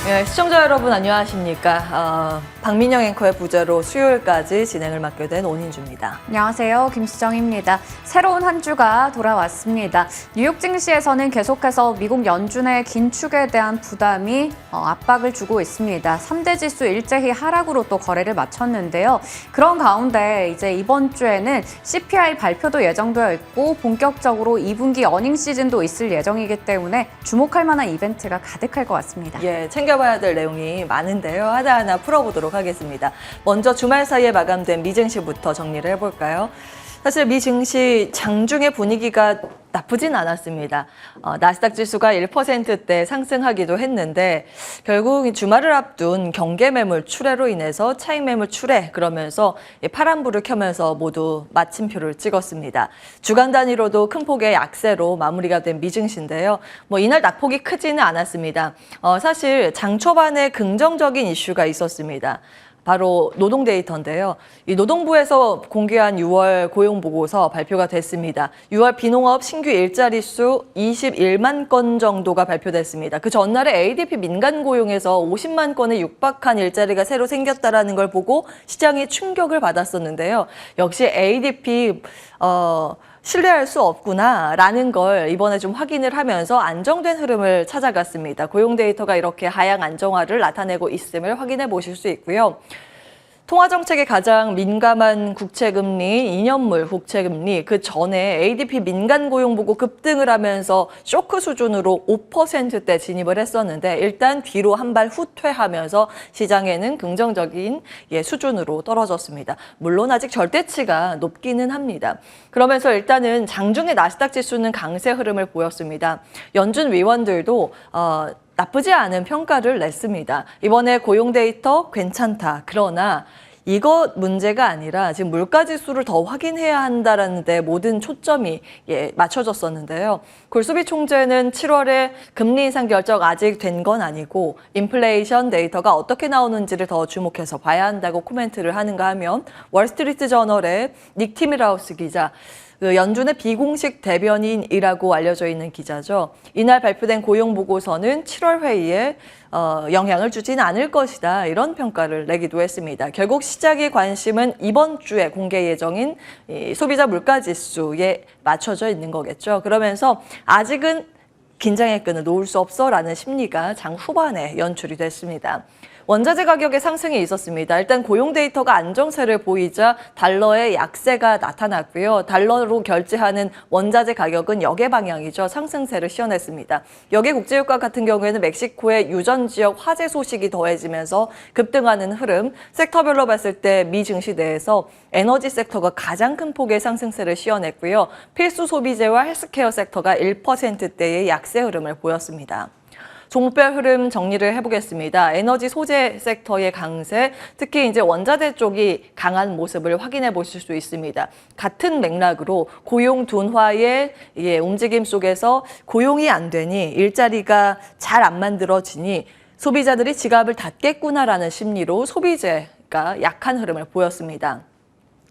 네, 시청자 여러분 안녕하십니까. 박민영 앵커의 부재로 수요일까지 진행을 맡게 된 온인주입니다. 안녕하세요. 김수정입니다. 새로운 한 주가 돌아왔습니다. 뉴욕 증시에서는 계속해서 미국 연준의 긴축에 대한 부담이 압박을 주고 있습니다. 3대 지수 일제히 하락으로 또 거래를 마쳤는데요. 그런 가운데 이제 이번 주에는 CPI 발표도 예정되어 있고 본격적으로 2분기 어닝 시즌도 있을 예정이기 때문에 주목할 만한 이벤트가 가득할 것 같습니다. 예, 챙겨봐야 될 내용이 많은데요. 하나하나 풀어보도록 하겠습니다. 먼저 주말 사이에 마감된 미 증시부터 정리를 해볼까요? 사실 미 증시 장중의 분위기가 나쁘진 않았습니다. 나스닥 지수가 1%대 상승하기도 했는데 결국 주말을 앞둔 경계 매물 출회로 인해서 차익 매물 출회, 그러면서 파란불을 켜면서 모두 마침표를 찍었습니다. 주간 단위로도 큰 폭의 약세로 마무리가 된 미 증시인데요. 이날 낙폭이 크지는 않았습니다. 사실 장 초반에 긍정적인 이슈가 있었습니다. 바로 노동 데이터인데요. 이 노동부에서 공개한 6월 고용 보고서 발표가 됐습니다. 6월 비농업 신규 일자리 수 21만 건 정도가 발표됐습니다. 그 전날에 ADP 민간 고용에서 50만 건에 육박한 일자리가 새로 생겼다라는 걸 보고 시장이 충격을 받았었는데요. 역시 ADP 신뢰할 수 없구나라는 걸 이번에 좀 확인을 하면서 안정된 흐름을 찾아갔습니다. 고용 데이터가 이렇게 하향 안정화를 나타내고 있음을 확인해 보실 수 있고요. 통화정책에 가장 민감한 국채금리, 2년물 국채금리, 그 전에 ADP 민간 고용 보고 급등을 하면서 쇼크 수준으로 5%대 진입을 했었는데 일단 뒤로 한 발 후퇴하면서 시장에는 긍정적인 수준으로 떨어졌습니다. 물론 아직 절대치가 높기는 합니다. 그러면서 일단은 장중에 나스닥 지수는 강세 흐름을 보였습니다. 연준 위원들도 나쁘지 않은 평가를 냈습니다. 이번에 고용 데이터 괜찮다. 그러나 이것 문제가 아니라 지금 물가지수를 더 확인해야 한다는 데 모든 초점이 맞춰졌었는데요. 골수비 총재는 7월에 금리 인상 결정 아직 된 건 아니고 인플레이션 데이터가 어떻게 나오는지를 더 주목해서 봐야 한다고 코멘트를 하는가 하면 월스트리트 저널의 닉 티밀하우스 기자, 연준의 비공식 대변인이라고 알려져 있는 기자죠. 이날 발표된 고용 보고서는 7월 회의에 영향을 주지는 않을 것이다, 이런 평가를 내기도 했습니다. 결국 시장의 관심은 이번 주에 공개 예정인 소비자 물가지수에 맞춰져 있는 거겠죠. 그러면서 아직은 긴장의 끈을 놓을 수 없어라는 심리가 장 후반에 연출이 됐습니다. 원자재 가격의 상승이 있었습니다. 일단 고용 데이터가 안정세를 보이자 달러의 약세가 나타났고요. 달러로 결제하는 원자재 가격은 역의 방향이죠. 상승세를 시현했습니다. 역의 국제유가 같은 경우에는 멕시코의 유전 지역 화재 소식이 더해지면서 급등하는 흐름, 섹터별로 봤을 때 미 증시 내에서 에너지 섹터가 가장 큰 폭의 상승세를 시현했고요. 필수 소비재와 헬스케어 섹터가 1%대의 약세 흐름을 보였습니다. 종목별 흐름 정리를 해보겠습니다. 에너지 소재 섹터의 강세, 특히 이제 원자재 쪽이 강한 모습을 확인해 보실 수 있습니다. 같은 맥락으로 고용 둔화의 움직임 속에서 고용이 안 되니 일자리가 잘 안 만들어지니 소비자들이 지갑을 닫겠구나라는 심리로 소비재가 약한 흐름을 보였습니다.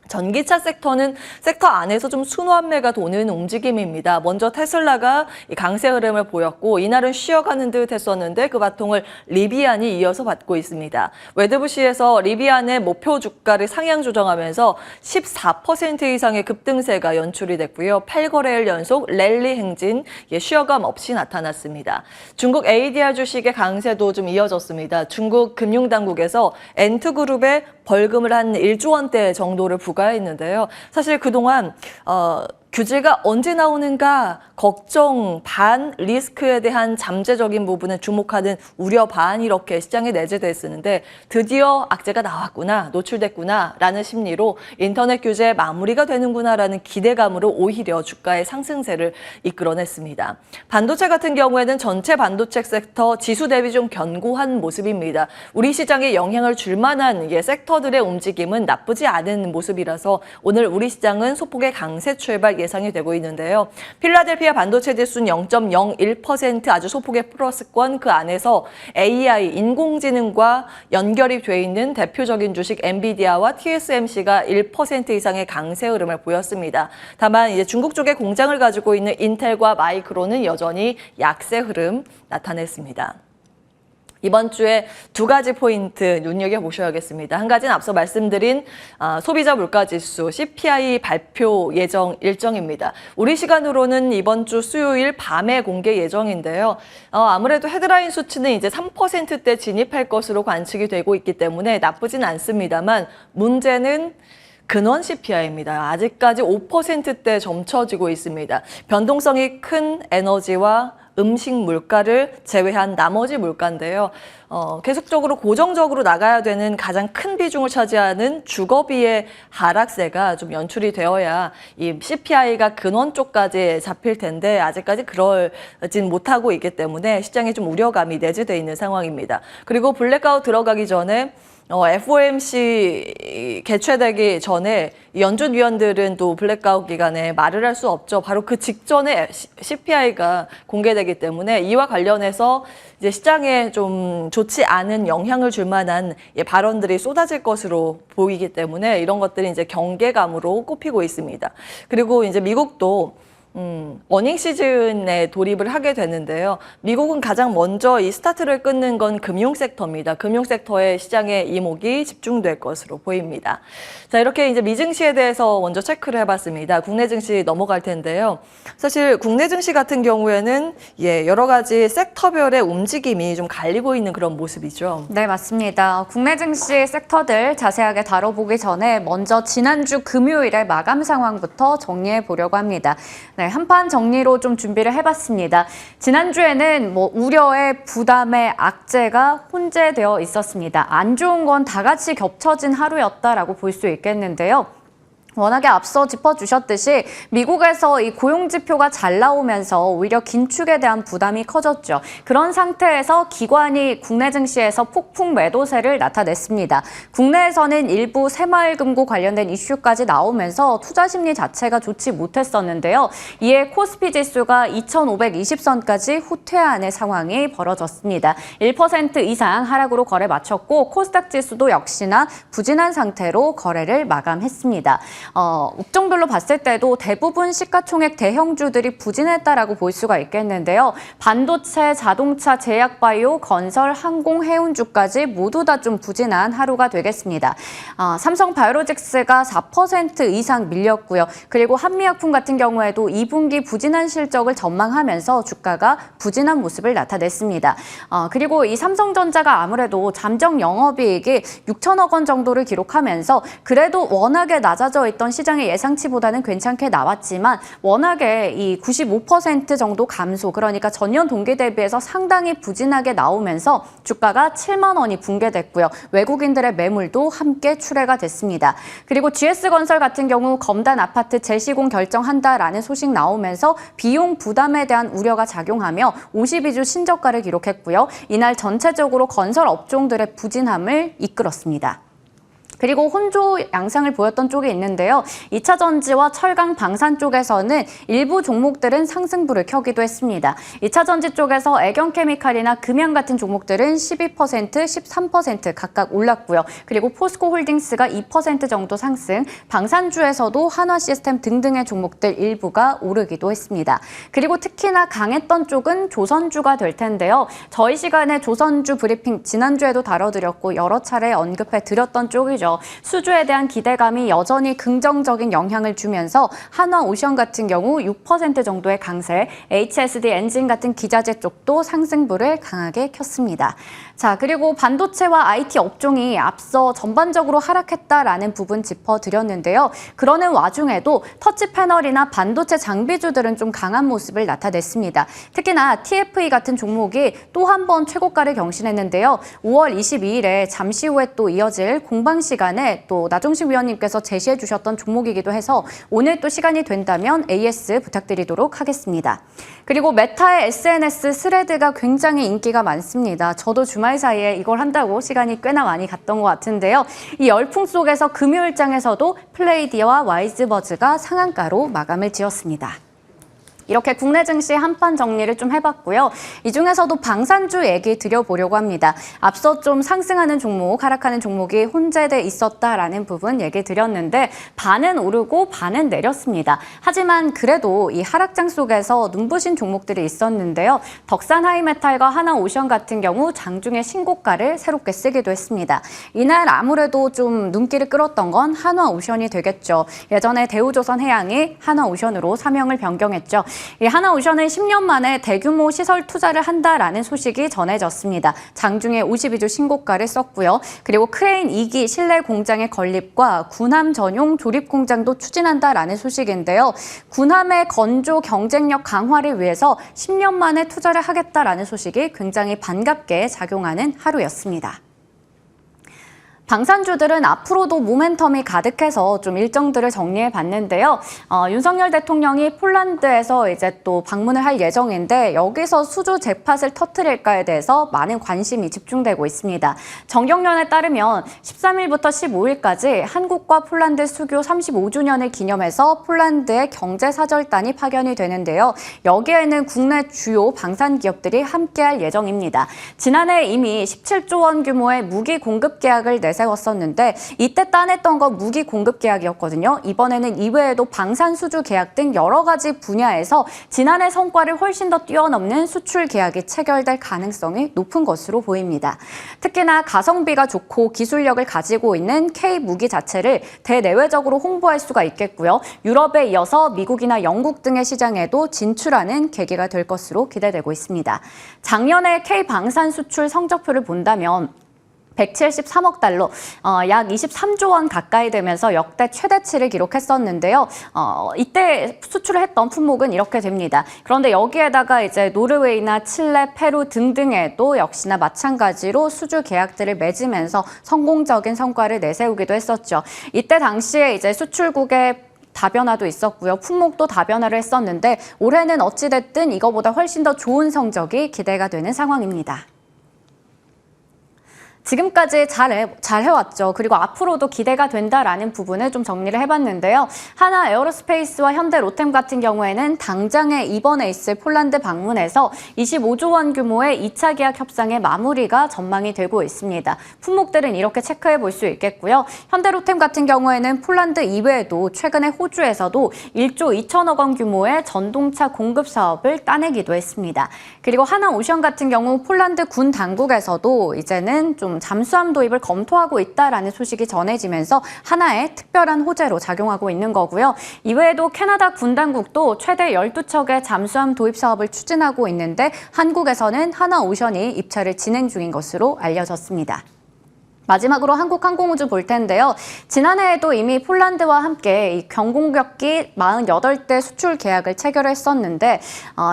전기차 섹터는 섹터 안에서 좀 순환매가 도는 움직임입니다. 먼저 테슬라가 강세 흐름을 보였고 이날은 쉬어가는 듯 했었는데 그 바통을 리비안이 이어서 받고 있습니다. 웨드부시에서 리비안의 목표 주가를 상향 조정하면서 14% 이상의 급등세가 연출이 됐고요. 8거래일 연속 랠리 행진, 쉬어감 없이 나타났습니다. 중국 ADR 주식의 강세도 좀 이어졌습니다. 중국 금융당국에서 엔투그룹에 벌금을 한 1조 원대 정도를 부과했는데요. 사실 그동안 규제가 언제 나오는가 걱정 반, 리스크에 대한 잠재적인 부분에 주목하는 우려 반, 이렇게 시장에 내재됐었는데 드디어 악재가 나왔구나, 노출됐구나 라는 심리로 인터넷 규제 마무리가 되는구나라는 기대감으로 오히려 주가의 상승세를 이끌어냈습니다. 반도체 같은 경우에는 전체 반도체 섹터 지수 대비 좀 견고한 모습입니다. 우리 시장에 영향을 줄 만한 섹터들의 움직임은 나쁘지 않은 모습이라서 오늘 우리 시장은 소폭의 강세 출발 예상이 되고 있는데요. 필라델피아 반도체 지수는 0.01% 아주 소폭의 플러스권, 그 안에서 AI, 인공지능과 연결이 돼 있는 대표적인 주식 엔비디아와 TSMC가 1% 이상의 강세 흐름을 보였습니다. 다만 이제 중국 쪽에 공장을 가지고 있는 인텔과 마이크론은 여전히 약세 흐름 나타냈습니다. 이번 주에 두 가지 포인트 눈여겨보셔야겠습니다. 한 가지는 앞서 말씀드린 소비자 물가지수 CPI 발표 일정입니다. 우리 시간으로는 이번 주 수요일 밤에 공개 예정인데요. 아무래도 헤드라인 수치는 이제 3%대 진입할 것으로 관측이 되고 있기 때문에 나쁘진 않습니다만 문제는 근원 CPI입니다. 아직까지 5%대 점쳐지고 있습니다. 변동성이 큰 에너지와 음식 물가를 제외한 나머지 물가인데요. 계속적으로 고정적으로 나가야 되는 가장 큰 비중을 차지하는 주거비의 하락세가 좀 연출이 되어야 이 CPI가 근원 쪽까지 잡힐 텐데 아직까지 그러진 못하고 있기 때문에 시장에 좀 우려감이 내재되어 있는 상황입니다. 그리고 블랙아웃 들어가기 전에 FOMC 개최되기 전에 연준 위원들은 또 블랙아웃 기간에 말을 할 수 없죠. 바로 그 직전에 CPI가 공개되기 때문에 이와 관련해서 이제 시장에 좀 좋지 않은 영향을 줄 만한 발언들이 쏟아질 것으로 보이기 때문에 이런 것들이 이제 경계감으로 꼽히고 있습니다. 그리고 이제 미국도 어닝 시즌에 돌입을 하게 되는데요. 미국은 가장 먼저 이 스타트를 끊는 건 금융 섹터입니다. 금융 섹터에 시장의 이목이 집중될 것으로 보입니다. 자, 이렇게 이제 미증시에 대해서 먼저 체크를 해봤습니다. 국내 증시 넘어갈 텐데요. 사실 국내 증시 같은 경우에는 여러 가지 섹터별의 움직임이 좀 갈리고 있는 그런 모습이죠. 네, 맞습니다. 국내 증시 섹터들 자세하게 다뤄보기 전에 먼저 지난주 금요일의 마감 상황부터 정리해 보려고 합니다. 네, 한판 정리로 좀 준비를 해봤습니다. 지난주에는 우려의 부담의 악재가 혼재되어 있었습니다. 안 좋은 건 다 같이 겹쳐진 하루였다라고 볼 수 있겠는데요. 워낙에 앞서 짚어주셨듯이 미국에서 이 고용지표가 잘 나오면서 오히려 긴축에 대한 부담이 커졌죠. 그런 상태에서 기관이 국내 증시에서 폭풍 매도세를 나타냈습니다. 국내에서는 일부 새마을금고 관련된 이슈까지 나오면서 투자 심리 자체가 좋지 못했었는데요. 이에 코스피 지수가 2,520선까지 후퇴하는 상황이 벌어졌습니다. 1% 이상 하락으로 거래 마쳤고 코스닥 지수도 역시나 부진한 상태로 거래를 마감했습니다. 업종별로 봤을 때도 대부분 시가총액 대형주들이 부진했다라고 볼 수가 있겠는데요. 반도체, 자동차, 제약바이오, 건설, 항공, 해운주까지 모두 다 좀 부진한 하루가 되겠습니다. 삼성바이오로직스가 4% 이상 밀렸고요. 그리고 한미약품 같은 경우에도 2분기 부진한 실적을 전망하면서 주가가 부진한 모습을 나타냈습니다. 그리고 이 삼성전자가 아무래도 잠정 영업이익이 6천억 원 정도를 기록하면서 그래도 워낙에 낮아져 있던 시장의 예상치보다는 괜찮게 나왔지만 워낙에 이 95% 정도 감소, 그러니까 전년 동기 대비해서 상당히 부진하게 나오면서 주가가 7만 원이 붕괴됐고요. 외국인들의 매물도 함께 출회가 됐습니다. 그리고 GS건설 같은 경우 검단 아파트 재시공 결정한다라는 소식 나오면서 비용 부담에 대한 우려가 작용하며 52주 신저가를 기록했고요. 이날 전체적으로 건설 업종들의 부진함을 이끌었습니다. 그리고 혼조 양상을 보였던 쪽이 있는데요. 2차 전지와 철강 방산 쪽에서는 일부 종목들은 상승부를 켜기도 했습니다. 2차 전지 쪽에서 애경케미칼이나 금양 같은 종목들은 12%, 13% 각각 올랐고요. 그리고 포스코홀딩스가 2% 정도 상승, 방산주에서도 한화시스템 등등의 종목들 일부가 오르기도 했습니다. 그리고 특히나 강했던 쪽은 조선주가 될 텐데요. 저희 시간에 조선주 브리핑 지난주에도 다뤄드렸고 여러 차례 언급해 드렸던 쪽이죠. 수주에 대한 기대감이 여전히 긍정적인 영향을 주면서 한화오션 같은 경우 6% 정도의 강세, HSD 엔진 같은 기자재 쪽도 상승부를 강하게 켰습니다. 자, 그리고 반도체와 IT 업종이 앞서 전반적으로 하락했다라는 부분 짚어드렸는데요. 그러는 와중에도 터치 패널이나 반도체 장비주들은 좀 강한 모습을 나타냈습니다. 특히나 TFE 같은 종목이 또 한 번 최고가를 경신했는데요. 5월 22일에 잠시 후에 또 이어질 공방 시간에 또 나종식 위원님께서 제시해 주셨던 종목이기도 해서 오늘 또 시간이 된다면 AS 부탁드리도록 하겠습니다. 그리고 메타의 SNS 스레드가 굉장히 인기가 많습니다. 저도 주말 사이에 이걸 한다고 시간이 꽤나 많이 갔던 것 같은데요. 이 열풍 속에서 금요일장에서도 플레이디와 와이즈버즈가 상한가로 마감을 지었습니다. 이렇게 국내 증시 한판 정리를 좀 해봤고요. 이 중에서도 방산주 얘기 드려보려고 합니다. 앞서 좀 상승하는 종목, 하락하는 종목이 혼재돼 있었다라는 부분 얘기 드렸는데 반은 오르고 반은 내렸습니다. 하지만 그래도 이 하락장 속에서 눈부신 종목들이 있었는데요. 덕산 하이메탈과 하나오션 같은 경우 장중에 신고가를 새롭게 쓰기도 했습니다. 이날 아무래도 좀 눈길을 끌었던 건 하나오션이 되겠죠. 예전에 대우조선해양이 하나오션으로 사명을 변경했죠. 이 하나오션은 10년 만에 대규모 시설 투자를 한다라는 소식이 전해졌습니다. 장중에 52주 신고가를 썼고요. 그리고 크레인 2기 실내 공장의 건립과 군함 전용 조립 공장도 추진한다라는 소식인데요. 군함의 건조 경쟁력 강화를 위해서 10년 만에 투자를 하겠다라는 소식이 굉장히 반갑게 작용하는 하루였습니다. 방산주들은 앞으로도 모멘텀이 가득해서 좀 일정들을 정리해 봤는데요. 윤석열 대통령이 폴란드에서 이제 또 방문을 할 예정인데 여기서 수주 잭팟을 터뜨릴까에 대해서 많은 관심이 집중되고 있습니다. 정경련에 따르면 13일부터 15일까지 한국과 폴란드 수교 35주년을 기념해서 폴란드에 경제사절단이 파견이 되는데요. 여기에는 국내 주요 방산 기업들이 함께할 예정입니다. 지난해 이미 17조 원 규모의 무기 공급 계약을 내세웠었는데 이때 따냈던 건 무기 공급 계약이었거든요. 이번에는 이외에도 방산 수주 계약 등 여러 가지 분야에서 지난해 성과를 훨씬 더 뛰어넘는 수출 계약이 체결될 가능성이 높은 것으로 보입니다. 특히나 가성비가 좋고 기술력을 가지고 있는 K무기 자체를 대내외적으로 홍보할 수가 있겠고요. 유럽에 이어서 미국이나 영국 등의 시장에도 진출하는 계기가 될 것으로 기대되고 있습니다. 작년에 K방산 수출 성적표를 본다면 173억 달러, 약 23조 원 가까이 되면서 역대 최대치를 기록했었는데요. 이때 수출을 했던 품목은 이렇게 됩니다. 그런데 여기에다가 이제 노르웨이나 칠레, 페루 등등에도 역시나 마찬가지로 수주 계약들을 맺으면서 성공적인 성과를 내세우기도 했었죠. 이때 당시에 이제 수출국의 다변화도 있었고요. 품목도 다변화를 했었는데 올해는 어찌됐든 이거보다 훨씬 더 좋은 성적이 기대가 되는 상황입니다. 지금까지 잘 해왔죠. 그리고 앞으로도 기대가 된다라는 부분을 좀 정리를 해봤는데요. 하나 에어로스페이스와 현대 로템 같은 경우에는 당장에 이번에 있을 폴란드 방문에서 25조 원 규모의 2차 계약 협상의 마무리가 전망이 되고 있습니다. 품목들은 이렇게 체크해 볼 수 있겠고요. 현대 로템 같은 경우에는 폴란드 이외에도 최근에 호주에서도 1조 2천억 원 규모의 전동차 공급 사업을 따내기도 했습니다. 그리고 하나오션 같은 경우 폴란드 군 당국에서도 이제는 좀 잠수함 도입을 검토하고 있다라는 소식이 전해지면서 하나의 특별한 호재로 작용하고 있는 거고요. 이외에도 캐나다 군 당국도 최대 12척의 잠수함 도입 사업을 추진하고 있는데 한국에서는 하나오션이 입찰을 진행 중인 것으로 알려졌습니다. 마지막으로 한국항공우주 볼 텐데요. 지난해에도 이미 폴란드와 함께 이 경공격기 48대 수출 계약을 체결했었는데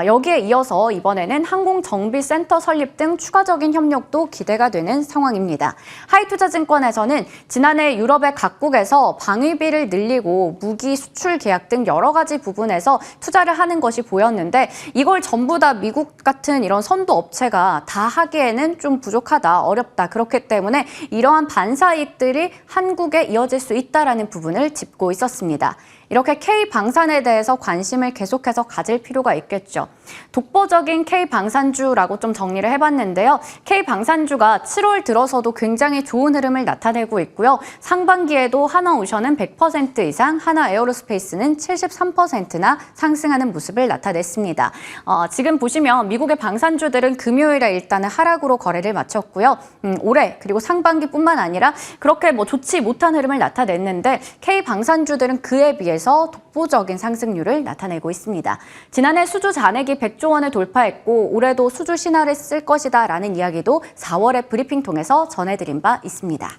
여기에 이어서 이번에는 항공정비센터 설립 등 추가적인 협력도 기대가 되는 상황입니다. 하이투자증권에서는 지난해 유럽의 각국에서 방위비를 늘리고 무기 수출 계약 등 여러 가지 부분에서 투자를 하는 것이 보였는데 이걸 전부 다 미국 같은 이런 선도 업체가 다 하기에는 좀 부족하다, 어렵다. 그렇기 때문에 이러한 반사이익들이 한국에 이어질 수 있다는 부분을 짚고 있었습니다. 이렇게 K방산에 대해서 관심을 계속해서 가질 필요가 있겠죠. 독보적인 K방산주라고 좀 정리를 해봤는데요. K방산주가 7월 들어서도 굉장히 좋은 흐름을 나타내고 있고요. 상반기에도 하나오션은 100% 이상, 하나에어로스페이스는 73%나 상승하는 모습을 나타냈습니다. 지금 보시면 미국의 방산주들은 금요일에 일단은 하락으로 거래를 마쳤고요. 올해 그리고 상반기뿐만 아니라 그렇게 좋지 못한 흐름을 나타냈는데 K방산주들은 그에 비해서 독보적인 상승률을 나타내고 있습니다. 지난해 수주 잔액이 100조 원을 돌파했고 올해도 수주 신화를 쓸 것이다라는 이야기도 4월에 브리핑 통해서 전해드린 바 있습니다.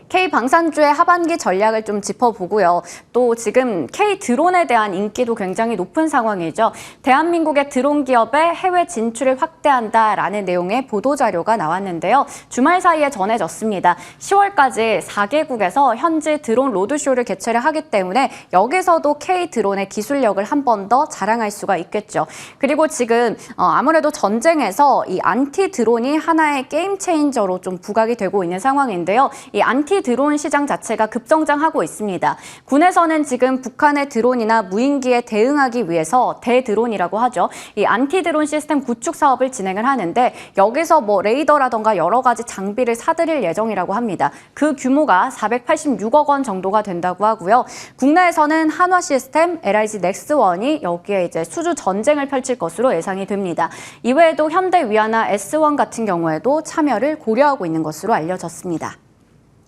K방산주의 하반기 전략을 좀 짚어보고요. 또 지금 K드론에 대한 인기도 굉장히 높은 상황이죠. 대한민국의 드론 기업의 해외 진출을 확대한다라는 내용의 보도자료가 나왔는데요. 주말 사이에 전해졌습니다. 10월까지 4개국에서 현지 드론 로드쇼를 개최를 하기 때문에 여기서도 K드론의 기술력을 한 번 더 자랑할 수가 있겠죠. 그리고 지금 아무래도 전쟁에서 이 안티 드론이 하나의 게임 체인저로 좀 부각이 되고 있는 상황인데요. 이 안티 안티드론 시장 자체가 급성장하고 있습니다. 군에서는 지금 북한의 드론이나 무인기에 대응하기 위해서 대드론이라고 하죠. 이 안티드론 시스템 구축 사업을 진행을 하는데 여기서 뭐 레이더라던가 여러 가지 장비를 사들일 예정이라고 합니다. 그 규모가 486억 원 정도가 된다고 하고요. 국내에서는 한화 시스템, LIG 넥스원이 여기에 이제 수주 전쟁을 펼칠 것으로 예상이 됩니다. 이외에도 현대 위아나 S1 같은 경우에도 참여를 고려하고 있는 것으로 알려졌습니다.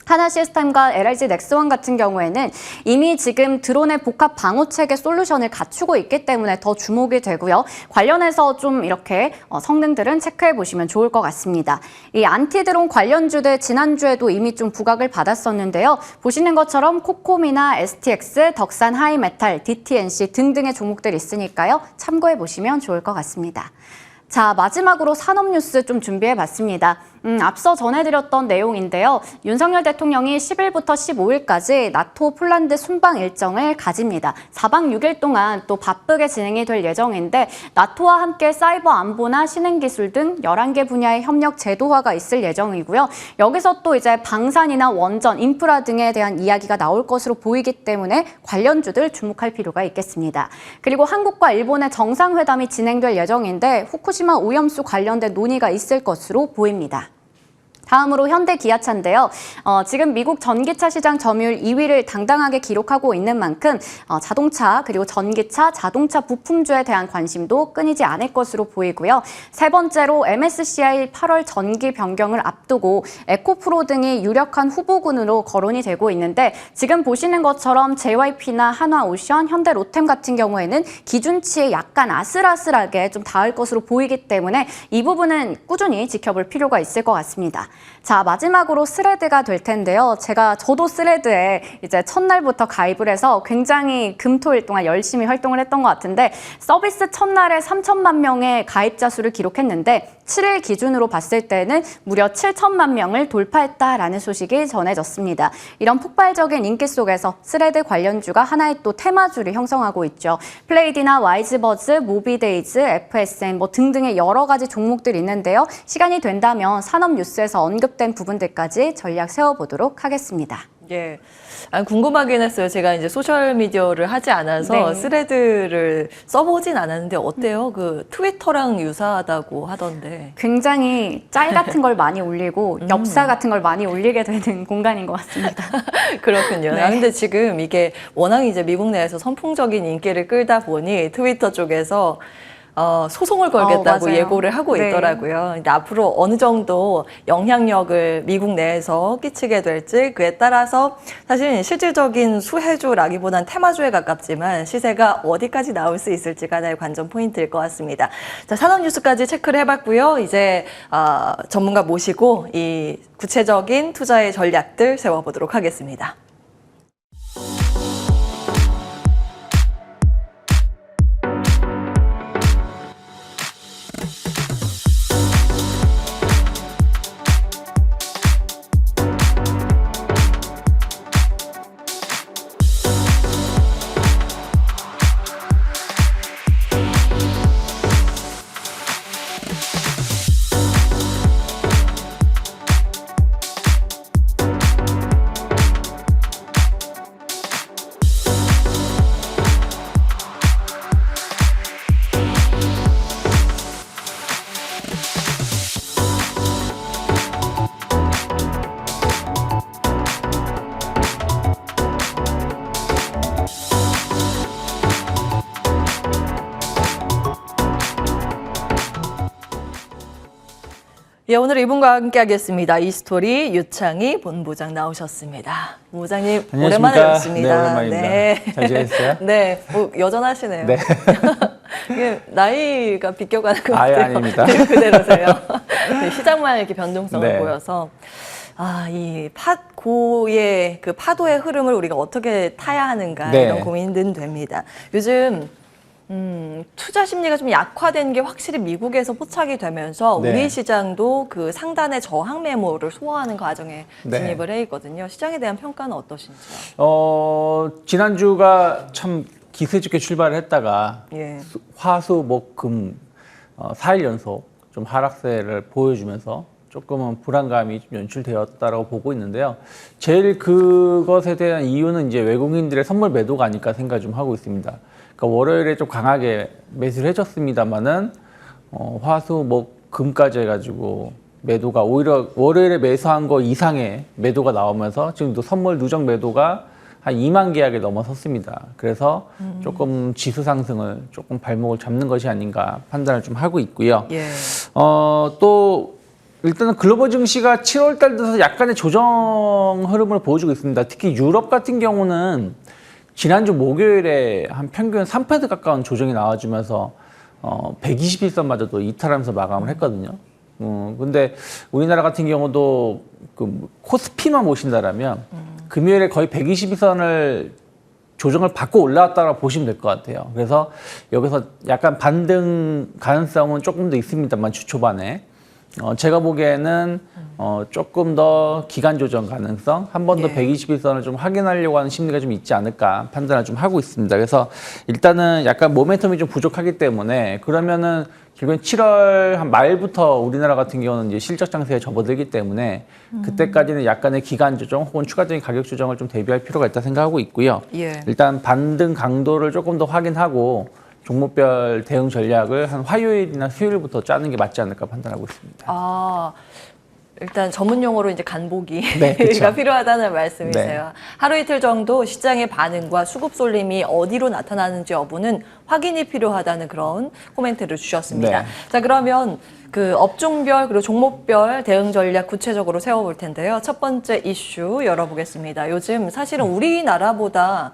하나 시스템과 LIG 넥스원 같은 경우에는 이미 지금 드론의 복합 방어 체계 솔루션을 갖추고 있기 때문에 더 주목이 되고요. 관련해서 좀 이렇게 성능들은 체크해 보시면 좋을 것 같습니다. 이 안티드론 관련주들 지난주에도 이미 좀 부각을 받았었는데요. 보시는 것처럼 코콤이나 STX, 덕산 하이메탈, DTNC 등등의 종목들이 있으니까요. 참고해 보시면 좋을 것 같습니다. 자, 마지막으로 산업 뉴스 좀 준비해봤습니다. 앞서 전해드렸던 내용인데요. 윤석열 대통령이 10일부터 15일까지 나토 폴란드 순방 일정을 가집니다. 4박 6일 동안 또 바쁘게 진행이 될 예정인데 나토와 함께 사이버 안보나 신흥기술 등 11개 분야의 협력 제도화가 있을 예정이고요. 여기서 또 이제 방산이나 원전, 인프라 등에 대한 이야기가 나올 것으로 보이기 때문에 관련주들 주목할 필요가 있겠습니다. 그리고 한국과 일본의 정상회담이 진행될 예정인데 후쿠시마 오염수 관련된 논의가 있을 것으로 보입니다. 다음으로 현대기아차인데요. 지금 미국 전기차 시장 점유율 2위를 당당하게 기록하고 있는 만큼 자동차 그리고 전기차, 자동차 부품주에 대한 관심도 끊이지 않을 것으로 보이고요. 세 번째로 MSCI 8월 전기 변경을 앞두고 에코프로 등이 유력한 후보군으로 거론이 되고 있는데 지금 보시는 것처럼 JYP나 한화오션, 현대로템 같은 경우에는 기준치에 약간 아슬아슬하게 좀 닿을 것으로 보이기 때문에 이 부분은 꾸준히 지켜볼 필요가 있을 것 같습니다. 자, 마지막으로 스레드가 될 텐데요. 저도 스레드에 이제 첫날부터 가입을 해서 굉장히 금토일 동안 열심히 활동을 했던 것 같은데 서비스 첫날에 3천만 명의 가입자 수를 기록했는데 7일 기준으로 봤을 때는 무려 7천만 명을 돌파했다라는 소식이 전해졌습니다. 이런 폭발적인 인기 속에서 스레드 관련주가 하나의 또 테마주를 형성하고 있죠. 플레이디나 와이즈버즈, 모비데이즈, FSM 뭐 등등의 여러 가지 종목들이 있는데요. 시간이 된다면 산업 뉴스에서 언급된 부분들까지 전략 세워보도록 하겠습니다. 예. 궁금하긴 했어요. 제가 이제 소셜미디어를 하지 않아서 네. 스레드를 써보진 않았는데 어때요? 그 트위터랑 유사하다고 하던데. 굉장히 짤 같은 걸 많이 올리고 엽사 같은 걸 많이 올리게 되는 공간인 것 같습니다. 그렇군요. 네. 근데 지금 이게 워낙 이제 미국 내에서 선풍적인 인기를 끌다 보니 트위터 쪽에서 소송을 걸겠다고 맞아요. 예고를 하고 네. 있더라고요. 근데 앞으로 어느 정도 영향력을 미국 내에서 끼치게 될지 그에 따라서 사실 실질적인 수혜주라기보단 테마주에 가깝지만 시세가 어디까지 나올 수 있을지가 하나의 관전 포인트일 것 같습니다. 자, 산업 뉴스까지 체크를 해봤고요. 이제 전문가 모시고 이 구체적인 투자의 전략들 세워보도록 하겠습니다. 예, 오늘 이분과 함께 하겠습니다. 이스토리 유창희 본부장 나오셨습니다. 본부장님 오랜만에 뵙습니다. 네, 오랜만입니다. 네. 잘 지냈어요? 네, 여전하시네요. 네. 이게 나이가 비껴가는 것 아예 같아요. 아닙니다. 그대로세요. 네, 시장만 이렇게 변동성을 네. 보여서 이 고의 그 파도의 흐름을 우리가 어떻게 타야 하는가 네. 이런 고민은 됩니다. 요즘 투자 심리가 좀 약화된 게 확실히 미국에서 포착이 되면서 네. 우리 시장도 그 상단의 저항 매물을 소화하는 과정에 네. 진입을 해 있거든요. 시장에 대한 평가는 어떠신지요? 지난주가 참 기세 좋게 출발을 했다가 예. 화수, 목, 금 4일 연속 좀 하락세를 보여주면서 조금은 불안감이 좀 연출되었다라고 보고 있는데요. 제일 그것에 대한 이유는 이제 외국인들의 선물 매도가 아닐까 생각 좀 하고 있습니다. 그러니까 월요일에 좀 강하게 매수를 해줬습니다만은 화수, 목, 금까지 해가지고 매도가 오히려 월요일에 매수한 거 이상의 매도가 나오면서 지금도 선물 누적 매도가 한 2만 계약에 넘어섰습니다. 그래서 조금 지수 상승을 조금 발목을 잡는 것이 아닌가 판단을 좀 하고 있고요. 예. 또 일단은 글로벌 증시가 7월 달 들어서 약간의 조정 흐름을 보여주고 있습니다. 특히 유럽 같은 경우는 지난주 목요일에 한 평균 3% 가까운 조정이 나와주면서 121선마저도 이탈하면서 마감을 했거든요. 근데 우리나라 같은 경우도 그 코스피만 보신다라면 금요일에 거의 122선을 조정을 받고 올라왔다고 보시면 될 것 같아요. 그래서 여기서 약간 반등 가능성은 조금 더 있습니다만 주 초반에 제가 보기에는 조금 더 기간 조정 가능성 한 번 더 예. 121선을 좀 확인하려고 하는 심리가 좀 있지 않을까 판단을 좀 하고 있습니다. 그래서 일단은 약간 모멘텀이 좀 부족하기 때문에 그러면은 결국엔 7월 한 말부터 우리나라 같은 경우는 이제 실적 장세에 접어들기 때문에 그때까지는 약간의 기간 조정 혹은 추가적인 가격 조정을 좀 대비할 필요가 있다 생각하고 있고요. 예. 일단 반등 강도를 조금 더 확인하고 종목별 대응 전략을 한 화요일이나 수요일부터 짜는 게 맞지 않을까 판단하고 있습니다. 아, 일단 전문 용어로 이제 간보기가 네, 그쵸. 필요하다는 말씀이세요. 네. 하루 이틀 정도 시장의 반응과 수급 쏠림이 어디로 나타나는지 여부는 확인이 필요하다는 그런 코멘트를 주셨습니다. 네. 자, 그러면 그 업종별 그리고 종목별 대응 전략 구체적으로 세워볼 텐데요. 첫 번째 이슈 열어보겠습니다. 요즘 사실은 우리나라보다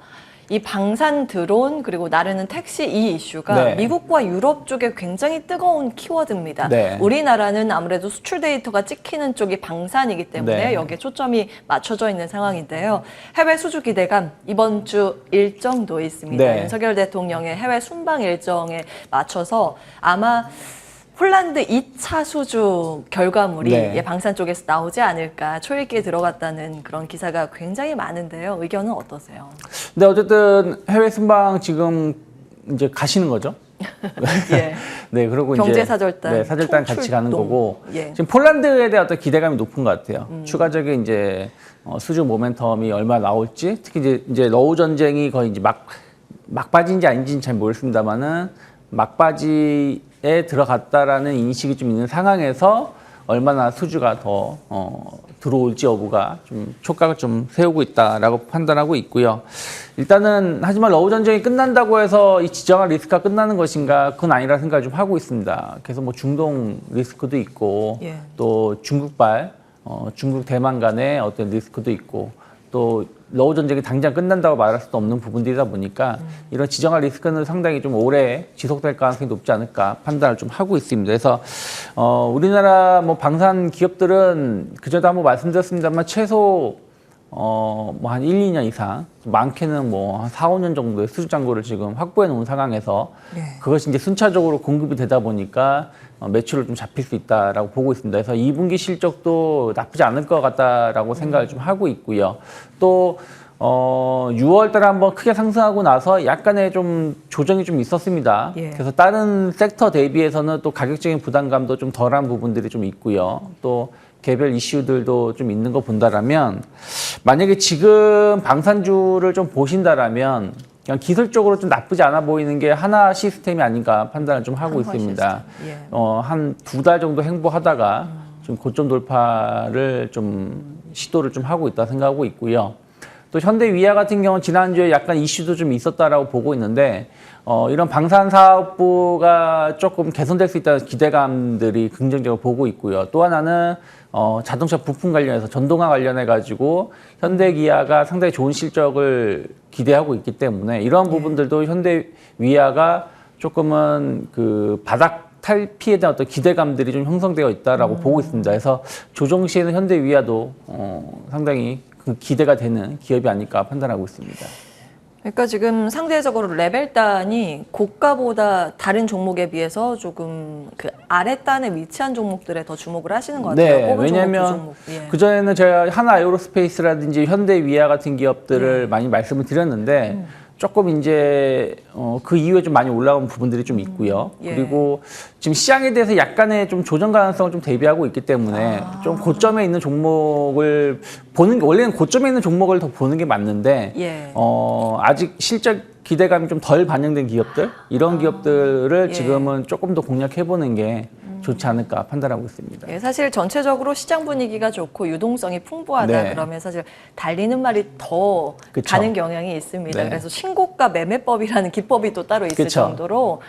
이 방산 드론 그리고 나르는 택시 이 이슈가 네. 미국과 유럽 쪽에 굉장히 뜨거운 키워드입니다. 네. 우리나라는 아무래도 수출 데이터가 찍히는 쪽이 방산이기 때문에 네. 여기에 초점이 맞춰져 있는 상황인데요. 해외 수주 기대감 이번 주 일정도 있습니다. 네. 윤석열 대통령의 해외 순방 일정에 맞춰서 아마 폴란드 2차 수주 결과물이 네. 예, 방산 쪽에서 나오지 않을까 초읽기에 들어갔다는 그런 기사가 굉장히 많은데요. 의견은 어떠세요? 근데 어쨌든 해외 순방 지금 이제 가시는 거죠? 예. 네, 그리고 경제 이제 사절단, 네, 사절단 같이 가는 총출동. 거고 예. 지금 폴란드에 대한 어떤 기대감이 높은 것 같아요. 추가적인 이제 수주 모멘텀이 얼마 나올지 특히 이제 러우 전쟁이 거의 이제 막바지인지 아닌지는 잘 모르겠습니다만은 막바지에 들어갔다라는 인식이 좀 있는 상황에서 얼마나 수주가 더 들어올지 여부가 좀 촉각을 좀 세우고 있다라고 판단하고 있고요. 일단은 하지만 러우 전쟁이 끝난다고 해서 이 지정한 리스크가 끝나는 것인가 그건 아니라 생각을 좀 하고 있습니다. 그래서 뭐 중동 리스크도 있고 예. 또 중국발 중국 대만 간의 어떤 리스크도 있고 또 러우 전쟁이 당장 끝난다고 말할 수도 없는 부분들이다 보니까 이런 지정한 리스크는 상당히 좀 오래 지속될 가능성이 높지 않을까 판단을 좀 하고 있습니다. 그래서 우리나라 뭐 방산 기업들은 그전에도 한번 말씀드렸습니다만 최소 뭐 한 1, 2년 이상 많게는 뭐 한 4, 5년 정도의 수주 잔고를 지금 확보해 놓은 상황에서 그것이 이제 순차적으로 공급이 되다 보니까 매출을 좀 잡힐 수 있다라고 보고 있습니다. 그래서 2분기 실적도 나쁘지 않을 것 같다라고 생각을 좀 하고 있고요. 또 6월 달에 한번 크게 상승하고 나서 약간의 좀 조정이 좀 있었습니다. 예. 그래서 다른 섹터 대비해서는 또 가격적인 부담감도 좀 덜한 부분들이 좀 있고요. 또 개별 이슈들도 좀 있는 거 본다라면 만약에 지금 방산주를 좀 보신다라면 그냥 기술적으로 좀 나쁘지 않아 보이는 게 하나 시스템이 아닌가 판단을 좀 하고 한화 있습니다. 시스템. 예. 한 2달 정도 행보하다가 좀 고점 돌파를 좀 시도를 좀 하고 있다 생각하고 있고요. 또 현대위아 같은 경우는 지난주에 약간 이슈도 좀 있었다라고 보고 있는데 이런 방산 사업부가 조금 개선될 수 있다는 기대감들이 긍정적으로 보고 있고요. 또 하나는 자동차 부품 관련해서 전동화 관련해 가지고 현대기아가 상당히 좋은 실적을 기대하고 있기 때문에 이런 부분들도 현대위아가 조금은 그 바닥 탈피에 대한 어떤 기대감들이 좀 형성되어 있다라고 보고 있습니다. 그래서 조정 시에는 현대위아도 상당히 그 기대가 되는 기업이 아닐까 판단하고 있습니다. 그러니까 지금 상대적으로 레벨단이 고가보다 다른 종목에 비해서 조금 그 아랫단에 위치한 종목들에 더 주목을 하시는 것 같아요. 네, 꼽은 왜냐하면 종목, 두 종목. 예. 그전에는 제가 하나 에어로스페이스라든지 현대위아 같은 기업들을 많이 말씀을 드렸는데 조금 이제 그 이후에 좀 많이 올라온 부분들이 좀 있고요. 예. 그리고 지금 시장에 대해서 약간의 좀 조정 가능성을 좀 대비하고 있기 때문에 좀 고점에 있는 종목을 보는 게, 원래는 고점에 있는 종목을 더 보는 게 맞는데 예. 아직 실적 기대감이 좀 덜 반영된 기업들, 이런 기업들을 예. 지금은 조금 더 공략해보는 게 좋지 않을까 판단하고 있습니다. 예, 사실 전체적으로 시장 분위기가 좋고 유동성이 풍부하다 네. 그러면 사실 달리는 말이 더 그쵸. 가는 경향이 있습니다. 네. 그래서 신고가 매매법이라는 기법이 또 따로 있을 그쵸. 정도로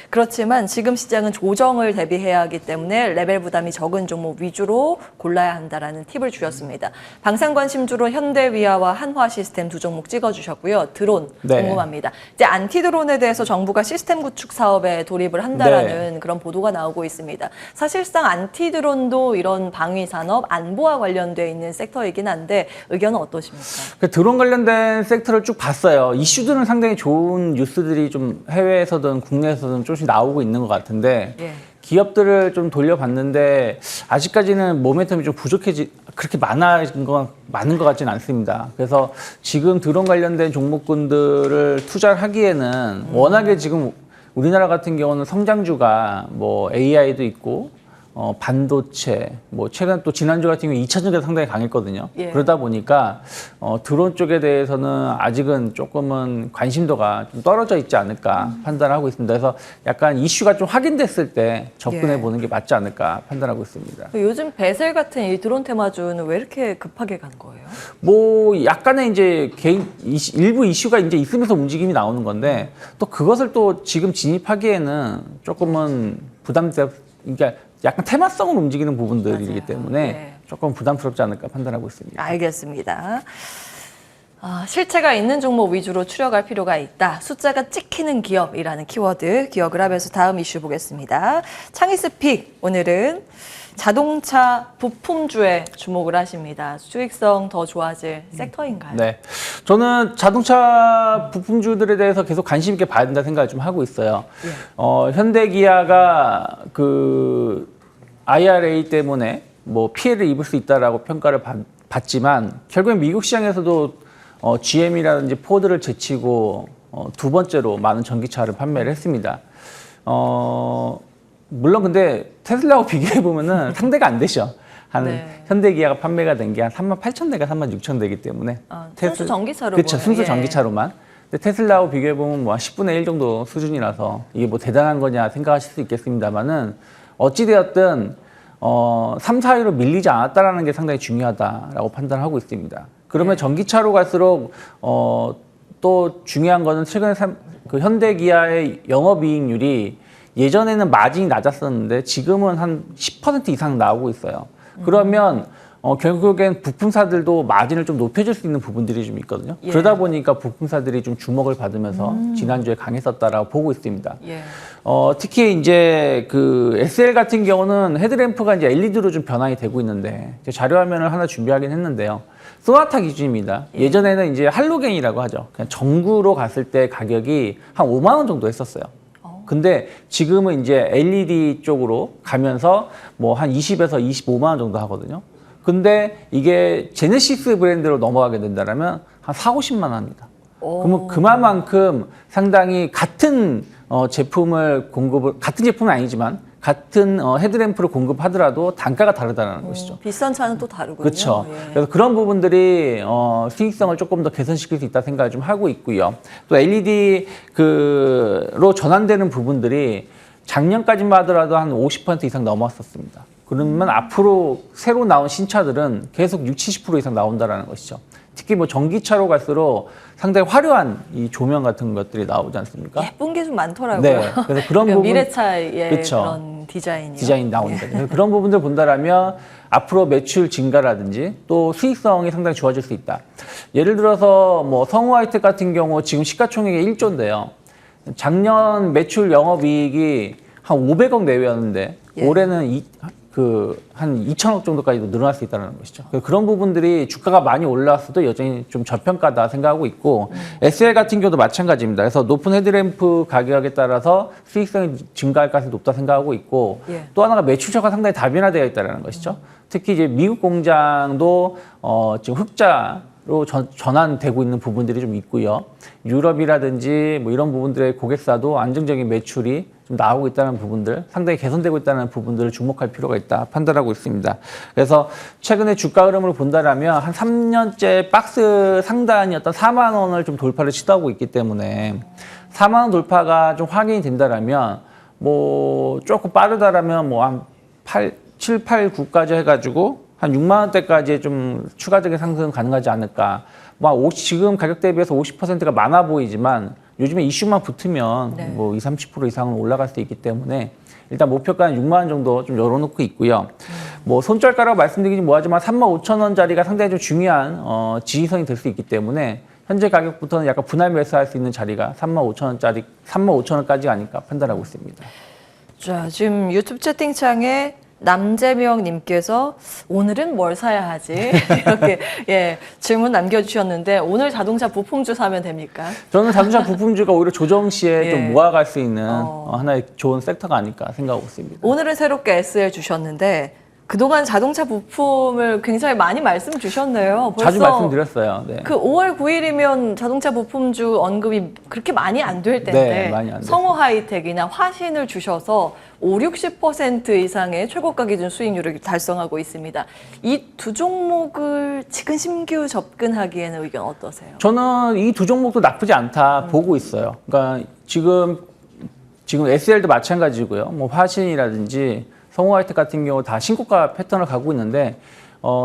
그렇지만 지금 시장은 조정을 대비해야 하기 때문에 레벨 부담이 적은 종목 위주로 골라야 한다라는 팁을 주셨습니다. 방산 관심주로 현대위아와 한화시스템 두 종목 찍어주셨고요. 드론 네. 궁금합니다. 이제 안티드론에 대해서 정부가 시스템 구축 사업에 돌입을 한다라는 그런 보도가 나오고 있습니다. 사실상 안티드론도 이런 방위 산업, 안보와 관련돼 있는 섹터이긴 한데 의견은 어떠십니까? 그 드론 관련된 섹터를 쭉 봤어요. 이슈들은 상당히 좋은 뉴스들이 좀 해외에서든 국내에서든 조금씩 나오고 있는 것 같은데 예. 기업들을 좀 돌려봤는데 아직까지는 모멘텀이 좀 그렇게 많은 것 같지는 않습니다. 그래서 지금 드론 관련된 종목군들을 투자를 하기에는 워낙에 지금 우리나라 같은 경우는 성장주가 뭐 AI도 있고 반도체, 뭐 최근 또 지난주 같은 경우 2차전지가 상당히 강했거든요. 예. 그러다 보니까 드론 쪽에 대해서는 아직은 조금은 관심도가 좀 떨어져 있지 않을까 판단하고 있습니다. 그래서 약간 이슈가 좀 확인됐을 때 접근해 예. 보는 게 맞지 않을까 판단하고 있습니다. 요즘 베셀 같은 이 드론 테마주는 왜 이렇게 급하게 간 거예요? 뭐 약간의 이제 일부 이슈가 이제 있으면서 움직임이 나오는 건데 또 그것을 또 지금 진입하기에는 조금은 그러니까 약간 테마성을 움직이는 부분들이기 맞아요. 때문에 네. 조금 부담스럽지 않을까 판단하고 있습니다. 알겠습니다. 실체가 있는 종목 위주로 추려갈 필요가 있다. 숫자가 찍히는 기업이라는 키워드 기억을 하면서 다음 이슈 보겠습니다. 창의스픽 오늘은 자동차 부품주에 주목을 하십니다. 수익성 더 좋아질 섹터인가요? 네, 저는 자동차 부품주들에 대해서 계속 관심 있게 봐야 된다 생각을 좀 하고 있어요. 예. 현대기아가 그 IRA 때문에 뭐 피해를 입을 수 있다라고 평가를 받지만 결국엔 미국 시장에서도 GM이라든지 포드를 제치고 두 번째로 많은 전기차를 판매를 했습니다. 물론 근데 테슬라하고 비교해 보면은 상대가 안 되죠. 네. 현대기아가 판매가 된 게 한 38,000대가 36,000대이기 때문에 순수 전기차로 그렇죠. 순수 예. 전기차로만. 근데 테슬라하고 비교해 보면 뭐 10분의 1 정도 수준이라서 이게 뭐 대단한 거냐 생각하실 수 있겠습니다만은 어찌 되었든 3, 4위로 밀리지 않았다라는 게 상당히 중요하다라고 판단하고 있습니다. 그러면 전기차로 갈수록 또 중요한 거는 최근에 그 현대기아의 영업이익률이 예전에는 마진이 낮았었는데 지금은 한 10% 이상 나오고 있어요. 그러면 결국엔 부품사들도 마진을 좀 높여줄 수 있는 부분들이 좀 있거든요. 예. 그러다 보니까 부품사들이 좀 주목을 받으면서 지난주에 강했었다라고 보고 있습니다. 예. 특히 이제 그 SL 같은 경우는 헤드램프가 이제 LED로 좀 변환이 되고 있는데 이제 자료화면을 하나 준비하긴 했는데요. 소나타 기준입니다. 예전에는 이제 할로겐이라고 하죠. 그냥 전구로 갔을 때 가격이 한 5만 원 정도 했었어요. 근데 지금은 이제 LED 쪽으로 가면서 뭐 한 20에서 25만 원 정도 하거든요. 근데 이게 제네시스 브랜드로 넘어가게 된다면 한 4, 50만 원 합니다. 그러면 그만큼 상당히 같은 제품을 같은 제품은 아니지만 같은 헤드램프를 공급하더라도 단가가 다르다는 것이죠. 비싼 차는 또 다르군요. 그렇죠. 예. 그래서 그런 부분들이 수익성을 조금 더 개선시킬 수 있다 생각을 좀 하고 있고요. 또 LED로 전환되는 부분들이 작년까지만 하더라도 한 50% 이상 넘었었습니다. 그러면 앞으로 새로 나온 신차들은 계속 60, 70% 이상 나온다는 것이죠. 특히 뭐 전기차로 갈수록 상당히 화려한 이 조명 같은 것들이 나오지 않습니까? 예쁜 게 좀 많더라고요. 네. 그래서 그런 부분 미래차의 그쵸. 그런 디자인이요. 디자인 나오니까 그래서 그런 부분들 본다라면 앞으로 매출 증가라든지 또 수익성이 상당히 좋아질 수 있다. 예를 들어서 뭐 성우하이텍 같은 경우 지금 시가총액이 1조인데요. 작년 매출 영업이익이 한 500억 내외였는데 예. 올해는 한 2천억 정도까지도 늘어날 수 있다는 것이죠. 그런 부분들이 주가가 많이 올라왔어도 여전히 좀 저평가다 생각하고 있고 SL 같은 경우도 마찬가지입니다. 그래서 높은 헤드램프 가격에 따라서 수익성이 증가할 가능성이 높다 생각하고 있고 예. 또 하나가 매출처가 상당히 다변화되어 있다는 것이죠. 특히 이제 미국 공장도 지금 흑자 전환되고 있는 부분들이 좀 있고요. 유럽이라든지 뭐 이런 부분들의 고객사도 안정적인 매출이 좀 나오고 있다는 부분들, 상당히 개선되고 있다는 부분들을 주목할 필요가 있다 판단하고 있습니다. 그래서 최근에 주가 흐름을 본다라면 한 3년째 박스 상단이었던 4만 원을 좀 돌파를 시도하고 있기 때문에 4만 원 돌파가 좀 확인이 된다라면 뭐 조금 빠르다라면 뭐 한 7, 8, 9까지 해가지고 한 6만 원대까지 좀 추가적인 상승 가능하지 않을까. 뭐 지금 가격 대비해서 50%가 많아 보이지만 요즘에 이슈만 붙으면 네. 뭐 20, 30% 이상은 올라갈 수 있기 때문에 일단 목표가는 6만 원 정도 좀 열어놓고 있고요. 뭐 손절가라고 말씀드리긴 뭐하지만 3만 5천 원짜리가 상당히 좀 중요한 지지선이 될 수 있기 때문에 현재 가격부터는 약간 분할 매수할 수 있는 자리가 3만 5천 원짜리 3만 5천 원까지 아닐까 판단하고 있습니다. 자, 지금 유튜브 채팅창에 남재명 님께서 오늘은 뭘 사야 하지? 이렇게 예, 질문 남겨주셨는데 오늘 자동차 부품주 사면 됩니까? 저는 자동차 부품주가 오히려 조정 시에 예. 좀 모아갈 수 있는 하나의 좋은 섹터가 아닐까 생각하고 있습니다. 오늘은 새롭게 SL 주셨는데 그동안 자동차 부품을 굉장히 많이 말씀 주셨네요. 벌써 자주 말씀드렸어요. 네. 그 5월 9일이면 자동차 부품주 언급이 그렇게 많이 안 될 텐데 네, 많이 안 돼요. 성호 하이텍이나 화신을 주셔서 50-60% 이상의 최고가 기준 수익률을 달성하고 있습니다. 이 두 종목을 지금 신규 접근하기에는 의견 어떠세요? 저는 이 두 종목도 나쁘지 않다 보고 있어요. 그러니까 지금 SL도 마찬가지고요. 뭐 화신이라든지 성호하이텍 같은 경우 다 신고가 패턴을 가고 있는데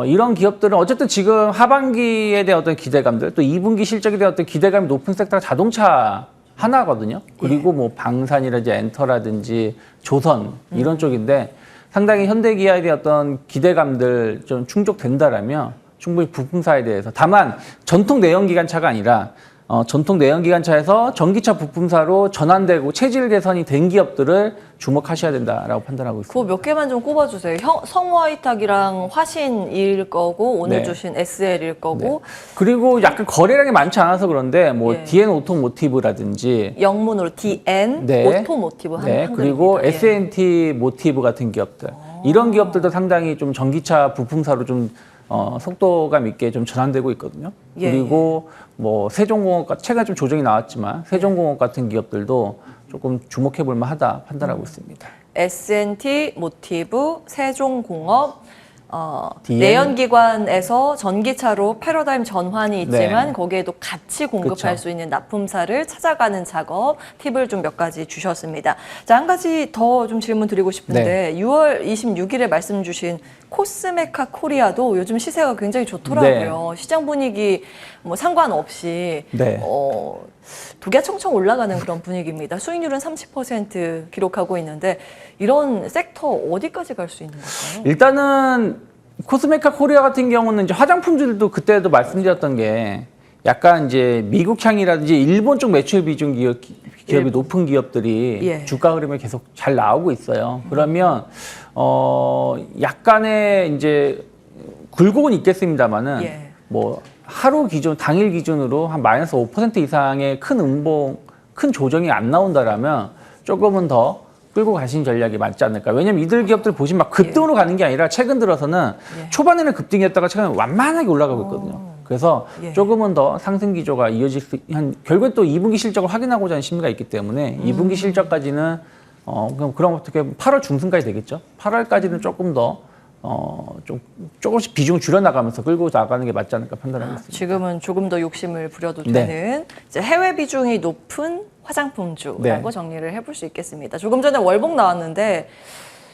이런 기업들은 어쨌든 지금 하반기에 대한 어떤 기대감들 또 2분기 실적에 대한 어떤 기대감이 높은 섹터가 자동차 하나거든요. 그리고 뭐 방산이라든지 엔터라든지 조선 이런 쪽인데 상당히 현대기아에 대한 어떤 기대감들 좀 충족된다라면 충분히 부품사에 대해서 다만 전통 내연기관차가 아니라 전통 내연기관차에서 전기차 부품사로 전환되고 체질 개선이 된 기업들을 주목하셔야 된다라고 판단하고 있습니다. 그거 몇 개만 좀 꼽아주세요. 성호하이텍이랑 화신일 거고 오늘 네. 주신 SL일 거고 네. 그리고 약간 거래량이 많지 않아서 그런데 뭐 예. DN 오토모티브라든지 영문으로 DN 네. 오토모티브 네, 한글입니다. 그리고 예. S&T 모티브 같은 기업들 이런 기업들도 상당히 좀 전기차 부품사로 좀 속도감 있게 좀 전환되고 있거든요. 예, 그리고 뭐 세종공업 최근에 좀 조정이 나왔지만 세종공업 같은 기업들도 조금 주목해 볼 만하다 판단하고 있습니다. S&T 모티브, 세종공업, DN. 내연기관에서 전기차로 패러다임 전환이 있지만 네. 거기에도 같이 공급할 그쵸. 수 있는 납품사를 찾아가는 작업 팁을 좀 몇 가지 주셨습니다. 자, 한 가지 더 좀 질문 드리고 싶은데 6월 26일에 말씀 주신 코스메카 코리아도 요즘 시세가 굉장히 좋더라고요. 시장 분위기 뭐 상관없이 네. 두개청청 올라가는 그런 분위기입니다. 수익률은 30% 기록하고 있는데 이런 섹터 어디까지 갈 수 있는 걸까요? 일단은 코스메카 코리아 같은 경우는 이제 화장품들도 그때도 말씀드렸던 게 약간 이제 미국향이라든지 일본 쪽 매출 비중 기업이 높은 기업들이 예. 주가 흐름이 계속 잘 나오고 있어요. 그러면 약간의 이제 굴곡은 있겠습니다만은 예. 뭐 하루 기준 당일 기준으로 한 마이너스 5% 이상의 큰 조정이 안 나온다라면 조금은 더 끌고 가신 전략이 맞지 않을까. 왜냐면 이들 기업들 보시면 막 급등으로 가는 게 아니라 최근 들어서는 예. 초반에는 급등이었다가 최근에 완만하게 올라가고 있거든요. 그래서 예. 조금은 더 상승 기조가 이어질 수, 결국엔 또 2분기 실적을 확인하고자 하는 심리가 있기 때문에 2분기 실적까지는 그럼 어떻게 8월 중순까지 되겠죠. 8월까지는 조금 더 조금씩 비중을 줄여나가면서 끌고 나가는 게 맞지 않을까 판단하고 있습니다. 지금은 조금 더 욕심을 부려도 네. 되는 이제 해외 비중이 높은 화장품주라고 네. 정리를 해볼 수 있겠습니다. 조금 전에 월봉 나왔는데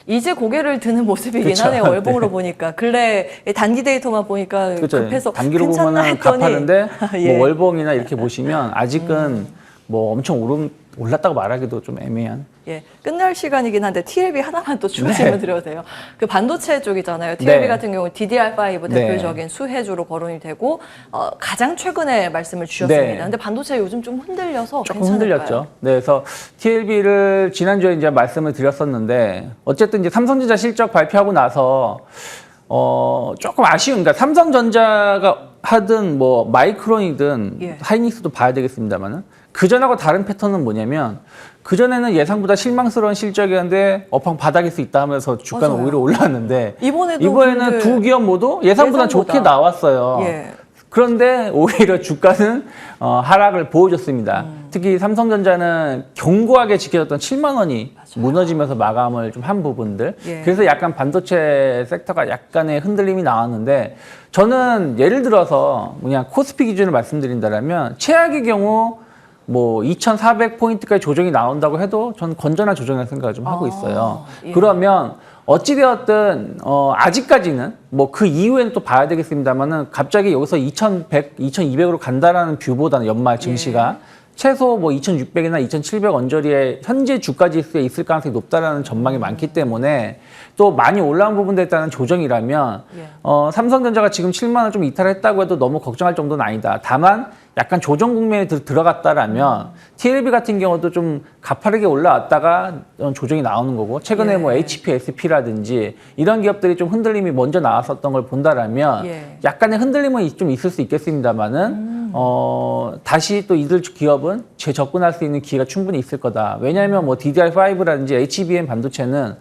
이제 고개를 드는 모습이긴 그쵸. 하네요. 월봉으로 네. 보니까 근래 단기 데이터만 보니까 그렇죠. 급해서 단기로 괜찮나 보면은 했더니 가파른데 예. 뭐 월봉이나 이렇게 보시면 아직은 뭐 엄청 올랐다고 말하기도 좀 애매한. 예, 끝날 시간이긴 한데 TLB 하나만 또 추가 질문 드려도 돼요. 그 반도체 쪽이잖아요. TLB 네. 같은 경우 DDR5 네. 대표적인 수혜주로 거론이 되고 가장 최근에 말씀을 주셨습니다. 네. 근데 반도체 요즘 좀 흔들려서 조금 괜찮을까요? 흔들렸죠. 네, 그래서 TLB를 지난주에 이제 말씀을 드렸었는데 어쨌든 이제 삼성전자 실적 발표하고 나서 조금 아쉬운, 그러니까 삼성전자가 하든 뭐 마이크론이든 예. 하이닉스도 봐야 되겠습니다만은 그 전하고 다른 패턴은 뭐냐면 그 전에는 예상보다 실망스러운 실적이었는데 업황 바닥일 수 있다 하면서 주가는 맞아요. 오히려 올랐는데 이번에는 두 기업 모두 예상보다 예상보다. 좋게 나왔어요. 예. 그런데 오히려 주가는 하락을 보여줬습니다. 특히 삼성전자는 견고하게 지켜졌던 7만 원이 무너지면서 마감을 좀 한 부분들. 예. 그래서 약간 반도체 섹터가 약간의 흔들림이 나왔는데 저는 예를 들어서 그냥 코스피 기준을 말씀드린다면 최악의 경우 뭐 2,400포인트까지 조정이 나온다고 해도 저는 건전한 조정이라고 생각을 좀 하고 있어요. 예. 그러면 어찌되었든 아직까지는 뭐 그 이후에는 또 봐야 되겠습니다만은 갑자기 여기서 2,100, 2,200으로 간다라는 뷰보다는 연말 증시가 최소 뭐 2,600이나 2,700 언저리에 현재 주가 지수에 있을 가능성이 높다라는 전망이 많기 때문에 또 많이 올라온 부분들에 따른 조정이라면 삼성전자가 지금 7만 원 좀 이탈했다고 해도 너무 걱정할 정도는 아니다. 다만 약간 조정 국면에 들어갔다라면 TLB 같은 경우도 좀 가파르게 올라왔다가 조정이 나오는 거고 최근에 뭐 HP, SP라든지 이런 기업들이 좀 흔들림이 먼저 나왔었던 걸 본다라면 약간의 흔들림은 좀 있을 수 있겠습니다만은 다시 또 이들 기업은 재접근할 수 있는 기회가 충분히 있을 거다. 왜냐하면 뭐 DDR5라든지 HBM 반도체는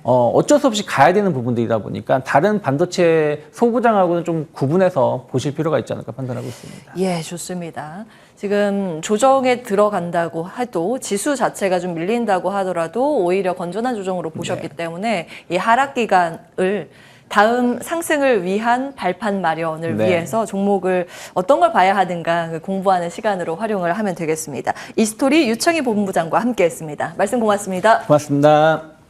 어쩔 수 없이 가야 되는 부분들이다 보니까 다른 반도체 소부장하고는 좀 구분해서 보실 필요가 있지 않을까 판단하고 있습니다. 예, 좋습니다. 지금 조정에 들어간다고 해도 지수 자체가 좀 밀린다고 하더라도 오히려 건전한 조정으로 보셨기 때문에 이 하락 기간을 다음 상승을 위한 발판 마련을 위해서 종목을 어떤 걸 봐야 하는가 공부하는 시간으로 활용을 하면 되겠습니다. 이 스토리 유청희 본부장과 함께했습니다. 말씀 고맙습니다. 고맙습니다.